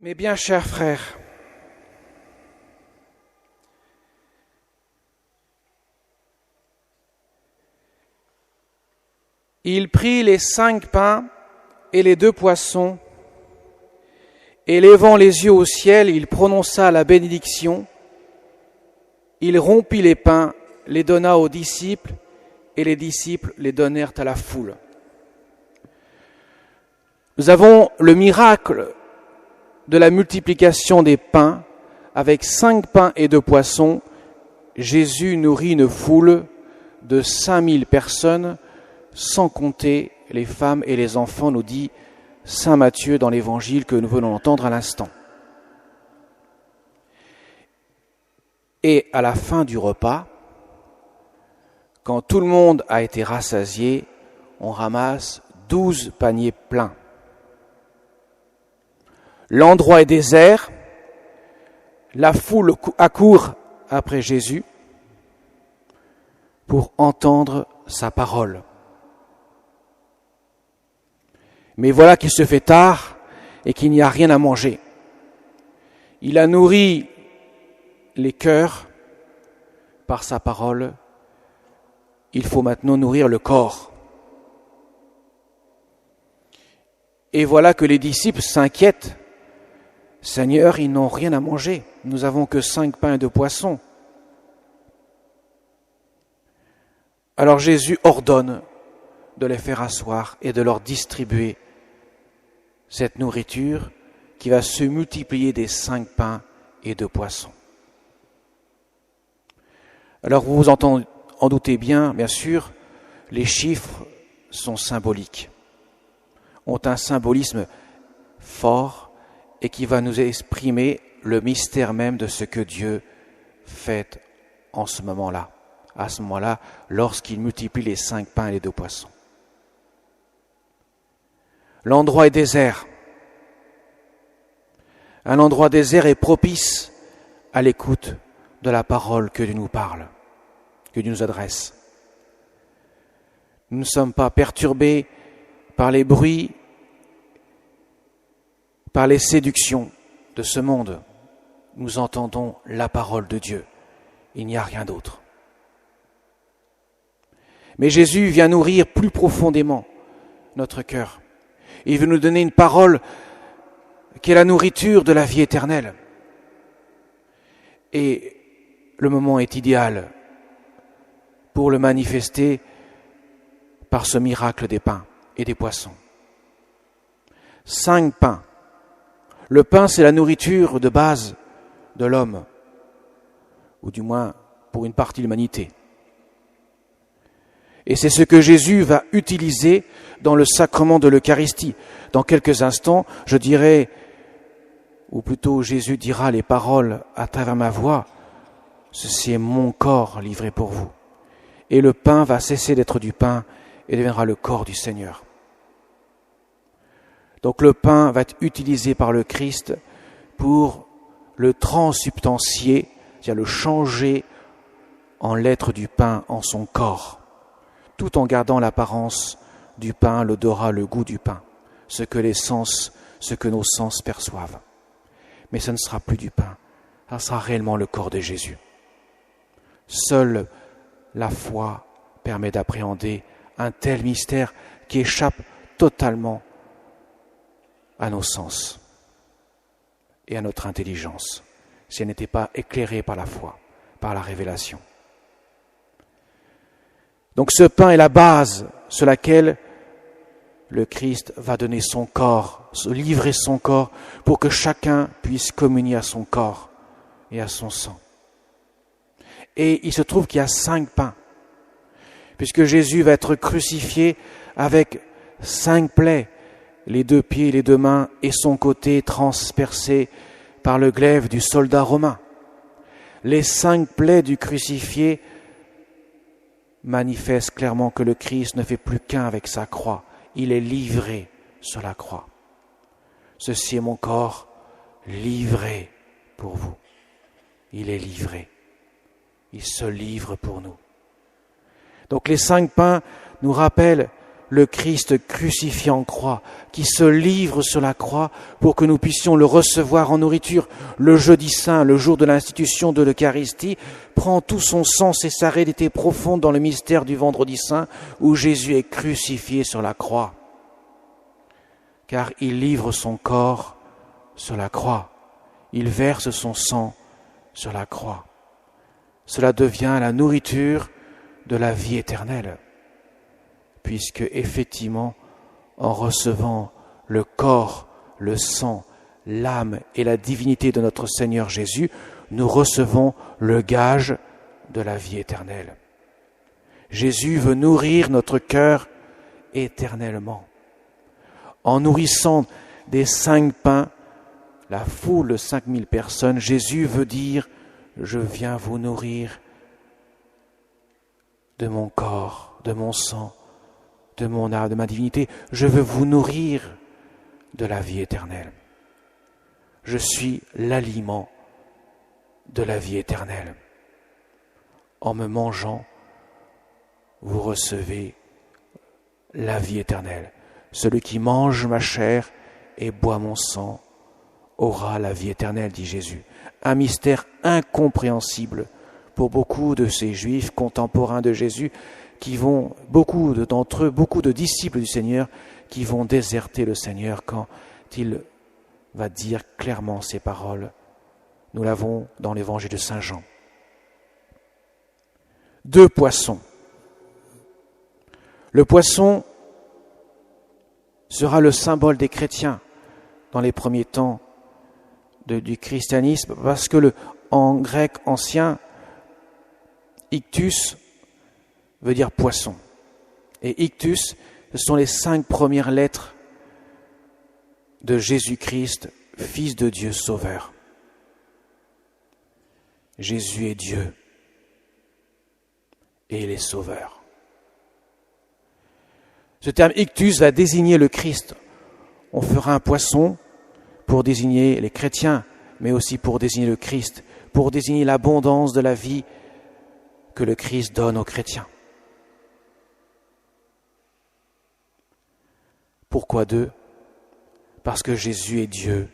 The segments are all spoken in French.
Mes bien chers frères, il prit les 5 pains et les 2 poissons, et levant les yeux au ciel, il prononça la bénédiction, il rompit les pains, les donna aux disciples, et les disciples les donnèrent à la foule. Nous avons le miracle de la multiplication des pains. Avec 5 pains et 2 poissons, Jésus nourrit une foule de 5000 personnes, sans compter les femmes et les enfants, nous dit saint Matthieu dans l'évangile que nous venons d'entendre à l'instant. Et à la fin du repas, quand tout le monde a été rassasié, on ramasse 12 paniers pleins. L'endroit est désert, la foule accourt après Jésus pour entendre sa parole. Mais voilà qu'il se fait tard et qu'il n'y a rien à manger. Il a nourri les cœurs par sa parole. Il faut maintenant nourrir le corps. Et voilà que les disciples s'inquiètent. Seigneur, ils n'ont rien à manger. Nous n'avons que 5 pains et 2 poissons. Alors Jésus ordonne de les faire asseoir et de leur distribuer cette nourriture qui va se multiplier des 5 pains et 2 poissons. Alors vous vous en doutez bien sûr, les chiffres sont symboliques, ont un symbolisme fort et qui va nous exprimer le mystère même de ce que Dieu fait en ce moment-là, à ce moment-là, lorsqu'il multiplie les 5 pains et les 2 poissons. L'endroit est désert. Un endroit désert est propice à l'écoute de la parole que Dieu nous parle, que Dieu nous adresse. Nous ne sommes pas perturbés par les bruits, par les séductions de ce monde. Nous entendons la parole de Dieu. Il n'y a rien d'autre. Mais Jésus vient nourrir plus profondément notre cœur. Il veut nous donner une parole qui est la nourriture de la vie éternelle. Et le moment est idéal pour le manifester par ce miracle des pains et des poissons. 5 pains. Le pain, c'est la nourriture de base de l'homme, ou du moins pour une partie de l'humanité. Et c'est ce que Jésus va utiliser dans le sacrement de l'Eucharistie. Dans quelques instants, je dirai, ou plutôt Jésus dira les paroles à travers ma voix, « Ceci est mon corps livré pour vous ». Et le pain va cesser d'être du pain et deviendra le corps du Seigneur. Donc le pain va être utilisé par le Christ pour le transsubstantier, c'est-à-dire le changer en l'être du pain en son corps, tout en gardant l'apparence du pain, l'odorat, le goût du pain, ce que nos sens perçoivent. Mais ce ne sera plus du pain, ça sera réellement le corps de Jésus. Seule la foi permet d'appréhender un tel mystère qui échappe totalement à nos sens et à notre intelligence, si elle n'était pas éclairée par la foi, par la révélation. Donc ce pain est la base sur laquelle le Christ va donner son corps, livrer son corps pour que chacun puisse communier à son corps et à son sang. Et il se trouve qu'il y a 5 pains, puisque Jésus va être crucifié avec 5 plaies, les 2 pieds, les 2 mains et son côté transpercé par le glaive du soldat romain. Les 5 plaies du crucifié manifestent clairement que le Christ ne fait plus qu'un avec sa croix. Il est livré sur la croix. Ceci est mon corps livré pour vous. Il est livré. Il se livre pour nous. Donc les 5 pains nous rappellent le Christ crucifié en croix, qui se livre sur la croix pour que nous puissions le recevoir en nourriture. Le jeudi saint, le jour de l'institution de l'Eucharistie, prend tout son sens et sa réalité profonde dans le mystère du vendredi saint où Jésus est crucifié sur la croix. Car il livre son corps sur la croix, il verse son sang sur la croix. Cela devient la nourriture de la vie éternelle. Puisque effectivement, en recevant le corps, le sang, l'âme et la divinité de notre Seigneur Jésus, nous recevons le gage de la vie éternelle. Jésus veut nourrir notre cœur éternellement. En nourrissant des 5 pains, la foule de 5000 personnes, Jésus veut dire « Je viens vous nourrir de mon corps, de mon sang, de mon âme, de ma divinité, je veux vous nourrir de la vie éternelle. Je suis l'aliment de la vie éternelle. En me mangeant, vous recevez la vie éternelle. Celui qui mange ma chair et boit mon sang aura la vie éternelle, dit Jésus. Un mystère incompréhensible pour beaucoup de ces Juifs contemporains de Jésus, beaucoup d'entre eux, beaucoup de disciples du Seigneur, qui vont déserter le Seigneur quand il va dire clairement ces paroles. Nous l'avons dans l'évangile de Saint Jean. 2 poissons. Le poisson sera le symbole des chrétiens dans les premiers temps du christianisme, parce que en grec ancien, ictus veut dire poisson. Et ictus, ce sont les 5 premières lettres de Jésus-Christ, Fils de Dieu Sauveur. Jésus est Dieu et il est Sauveur. Ce terme ictus va désigner le Christ. On fera un poisson pour désigner les chrétiens, mais aussi pour désigner le Christ, pour désigner l'abondance de la vie que le Christ donne aux chrétiens. Pourquoi 2 ? Parce que Jésus est Dieu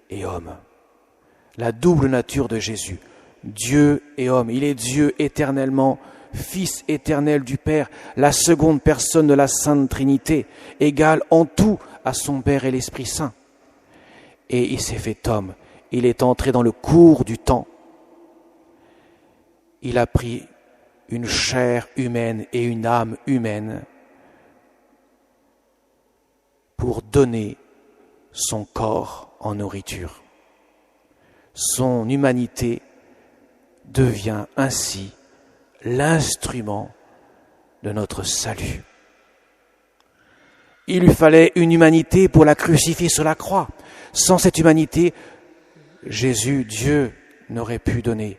et homme. La double nature de Jésus, Dieu et homme. Il est Dieu éternellement, Fils éternel du Père, la seconde personne de la Sainte Trinité, égale en tout à son Père et l'Esprit Saint. Et il s'est fait homme, il est entré dans le cours du temps. Il a pris une chair humaine et une âme humaine pour donner son corps en nourriture. Son humanité devient ainsi l'instrument de notre salut. Il lui fallait une humanité pour la crucifier sur la croix. Sans cette humanité, Jésus, Dieu, n'aurait pu donner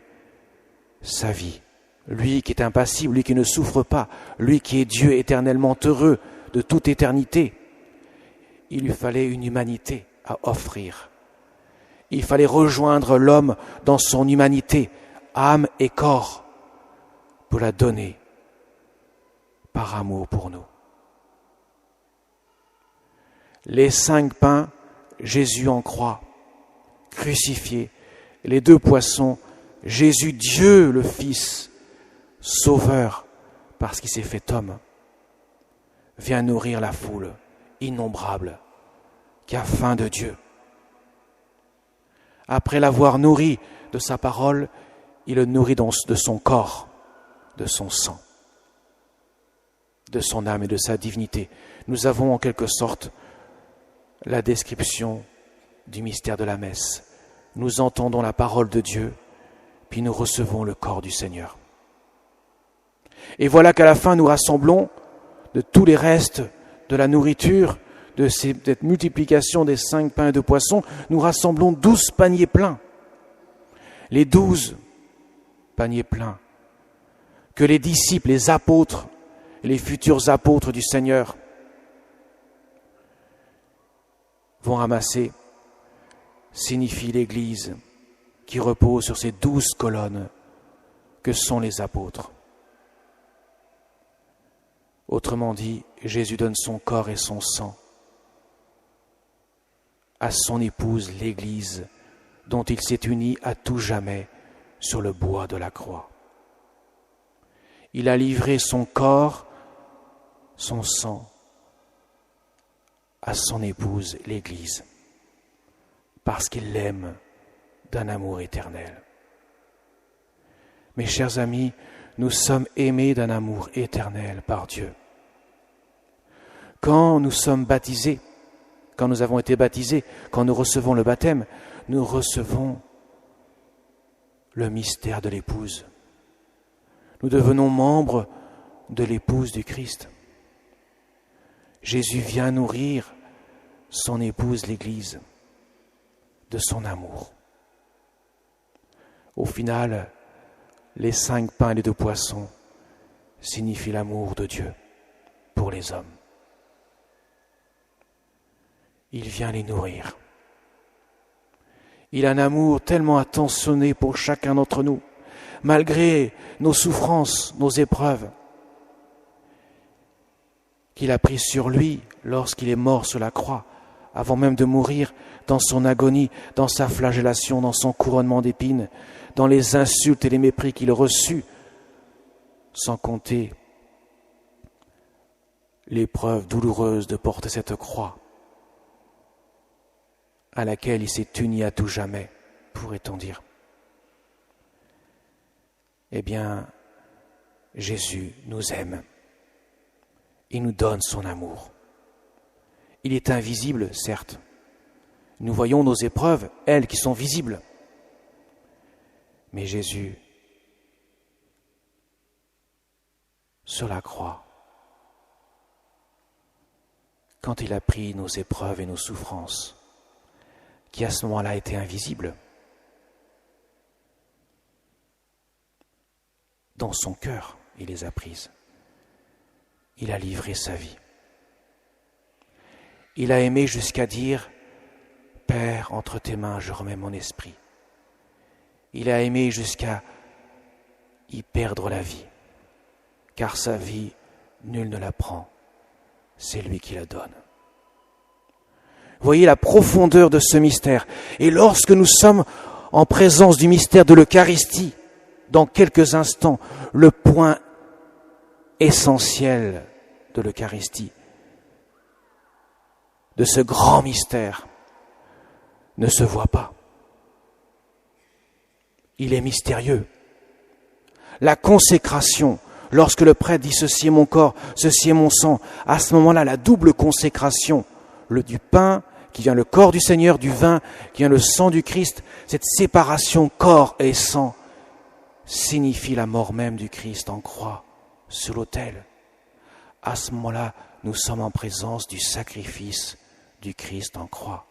sa vie. Lui qui est impassible, lui qui ne souffre pas, lui qui est Dieu éternellement heureux de toute éternité. Il lui fallait une humanité à offrir. Il fallait rejoindre l'homme dans son humanité, âme et corps, pour la donner par amour pour nous. Les 5 pains, Jésus en croix, crucifié. Les 2 poissons, Jésus, Dieu le Fils, Sauveur, parce qu'il s'est fait homme, vient nourrir la foule innombrable qui a faim de Dieu. Après l'avoir nourri de sa parole, il le nourrit de son corps, de son sang, de son âme et de sa divinité. Nous avons en quelque sorte la description du mystère de la messe. Nous entendons la parole de Dieu, puis nous recevons le corps du Seigneur. Et voilà qu'à la fin, nous rassemblons de tous les restes de la nourriture, de cette multiplication des 5 pains et 2 poissons, nous rassemblons 12 paniers pleins. Les 12 paniers pleins que les disciples, les apôtres, les futurs apôtres du Seigneur vont ramasser, signifie l'Église qui repose sur ces 12 colonnes que sont les apôtres. Autrement dit, Jésus donne son corps et son sang à son épouse, l'Église, dont il s'est uni à tout jamais sur le bois de la croix. Il a livré son corps, son sang, à son épouse, l'Église, parce qu'il l'aime d'un amour éternel. Mes chers amis, nous sommes aimés d'un amour éternel par Dieu. Quand nous sommes baptisés, quand nous avons été baptisés, quand nous recevons le baptême, nous recevons le mystère de l'épouse. Nous devenons membres de l'épouse du Christ. Jésus vient nourrir son épouse, l'Église, de son amour. Au final, les 5 pains et les 2 poissons signifient l'amour de Dieu pour les hommes. Il vient les nourrir. Il a un amour tellement attentionné pour chacun d'entre nous, malgré nos souffrances, nos épreuves, qu'il a pris sur lui lorsqu'il est mort sur la croix, avant même de mourir, dans son agonie, dans sa flagellation, dans son couronnement d'épines, dans les insultes et les mépris qu'il reçut, sans compter l'épreuve douloureuse de porter cette croix à laquelle il s'est uni à tout jamais, pourrait-on dire. Eh bien, Jésus nous aime. Il nous donne son amour. Il est invisible, certes. Nous voyons nos épreuves, elles qui sont visibles. Mais Jésus, sur la croix, quand il a pris nos épreuves et nos souffrances, qui à ce moment-là étaient invisibles, dans son cœur, il les a prises. Il a livré sa vie. Il a aimé jusqu'à dire « Père, entre tes mains, je remets mon esprit ». Il a aimé jusqu'à y perdre la vie, car sa vie, nul ne la prend, c'est lui qui la donne. Voyez la profondeur de ce mystère. Et lorsque nous sommes en présence du mystère de l'Eucharistie, dans quelques instants, le point essentiel de l'Eucharistie, de ce grand mystère, ne se voit pas. Il est mystérieux. La consécration, lorsque le prêtre dit « ceci est mon corps, ceci est mon sang », à ce moment-là, la double consécration, du pain qui vient le corps du Seigneur, du vin qui vient le sang du Christ, cette séparation corps et sang signifie la mort même du Christ en croix sur l'autel. À ce moment-là, nous sommes en présence du sacrifice du Christ en croix.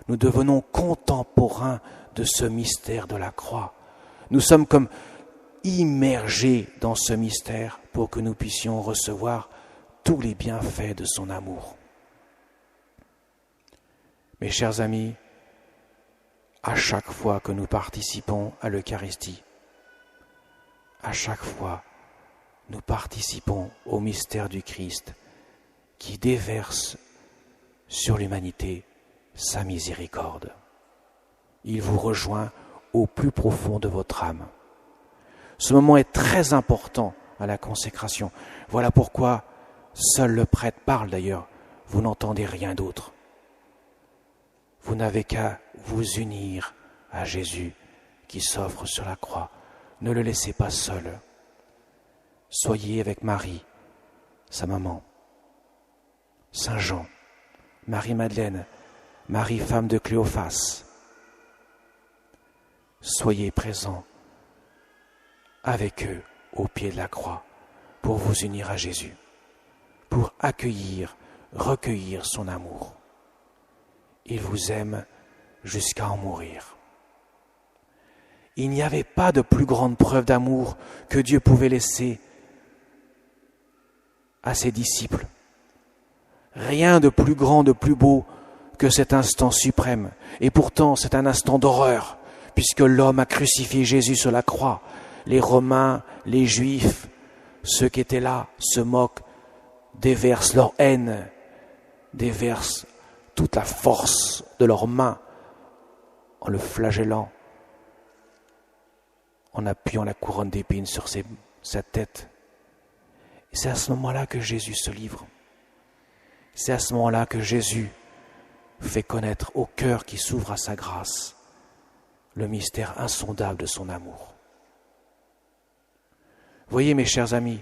Nous devenons contemporains de ce mystère de la croix. Nous sommes comme immergés dans ce mystère pour que nous puissions recevoir tous les bienfaits de son amour. Mes chers amis, à chaque fois que nous participons à l'Eucharistie, à chaque fois, nous participons au mystère du Christ qui déverse sur l'humanité sa miséricorde. Il vous rejoint au plus profond de votre âme. Ce moment est très important à la consécration. Voilà pourquoi seul le prêtre parle d'ailleurs. Vous n'entendez rien d'autre. Vous n'avez qu'à vous unir à Jésus qui s'offre sur la croix. Ne le laissez pas seul. Soyez avec Marie, sa maman, Saint Jean, Marie-Madeleine, Marie femme de Cléophas. Soyez présents avec eux au pied de la croix pour vous unir à Jésus, pour accueillir, recueillir son amour. Il vous aime jusqu'à en mourir. Il n'y avait pas de plus grande preuve d'amour que Dieu pouvait laisser à ses disciples. Rien de plus grand, de plus beau que cet instant suprême. Et pourtant, c'est un instant d'horreur, puisque l'homme a crucifié Jésus sur la croix. Les Romains, les Juifs, ceux qui étaient là, se moquent déversent leur haine, déversent toute la force de leurs mains en le flagellant, en appuyant la couronne d'épines sur sa tête. Et c'est à ce moment-là que Jésus se livre. C'est à ce moment-là que Jésus fait connaître au cœur qui s'ouvre à sa grâce le mystère insondable de son amour. Voyez mes chers amis,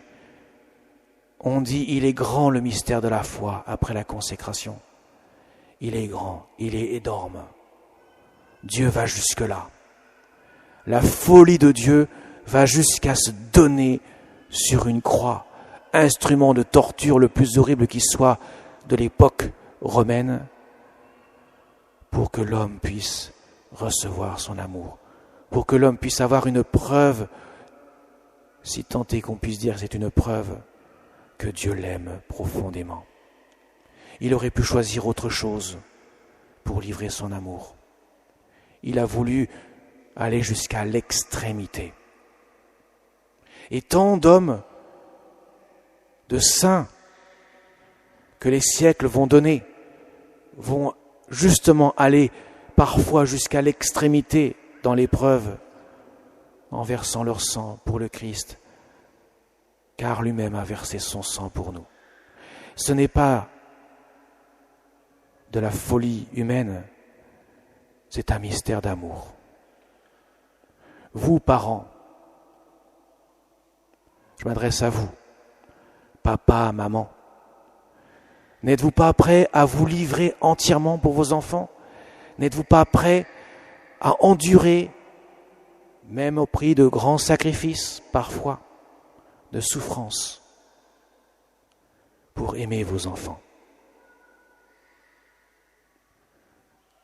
on dit il est grand le mystère de la foi après la consécration. Il est grand, il est énorme. Dieu va jusque-là. La folie de Dieu va jusqu'à se donner sur une croix, instrument de torture le plus horrible qui soit de l'époque romaine, pour que l'homme puisse recevoir son amour, pour que l'homme puisse avoir une preuve, si tant est qu'on puisse dire que c'est une preuve, que Dieu l'aime profondément. Il aurait pu choisir autre chose pour livrer son amour. Il a voulu aller jusqu'à l'extrémité. Et tant d'hommes, de saints, que les siècles vont donner, vont justement aller parfois jusqu'à l'extrémité dans l'épreuve, en versant leur sang pour le Christ, car lui-même a versé son sang pour nous. Ce n'est pas de la folie humaine, c'est un mystère d'amour. Vous, parents, je m'adresse à vous, papa, maman, n'êtes-vous pas prêts à vous livrer entièrement pour vos enfants? N'êtes-vous pas prêts à endurer, même au prix de grands sacrifices, parfois, de souffrance, pour aimer vos enfants?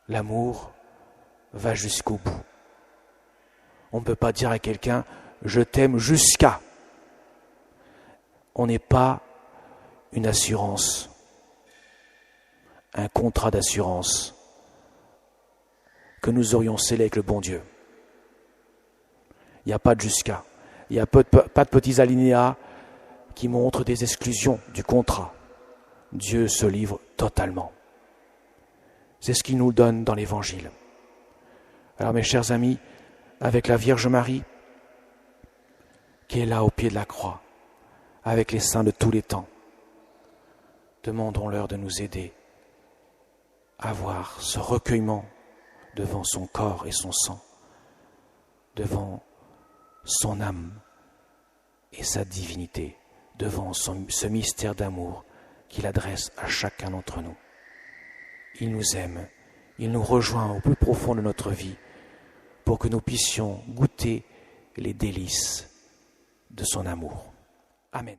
L'amour va jusqu'au bout. On ne peut pas dire à quelqu'un « je t'aime jusqu'à ». On n'est pas une assurance, un contrat d'assurance que nous aurions scellé avec le bon Dieu. Il n'y a pas de jusqu'à. Il n'y a pas de petits alinéas qui montrent des exclusions du contrat. Dieu se livre totalement. C'est ce qu'il nous donne dans l'Évangile. Alors mes chers amis, avec la Vierge Marie, qui est là au pied de la croix, avec les saints de tous les temps, demandons-leur de nous aider à avoir ce recueillement devant son corps et son sang, devant son âme et sa divinité, devant ce mystère d'amour qu'il adresse à chacun d'entre nous. Il nous aime, il nous rejoint au plus profond de notre vie pour que nous puissions goûter les délices de son amour. Amen.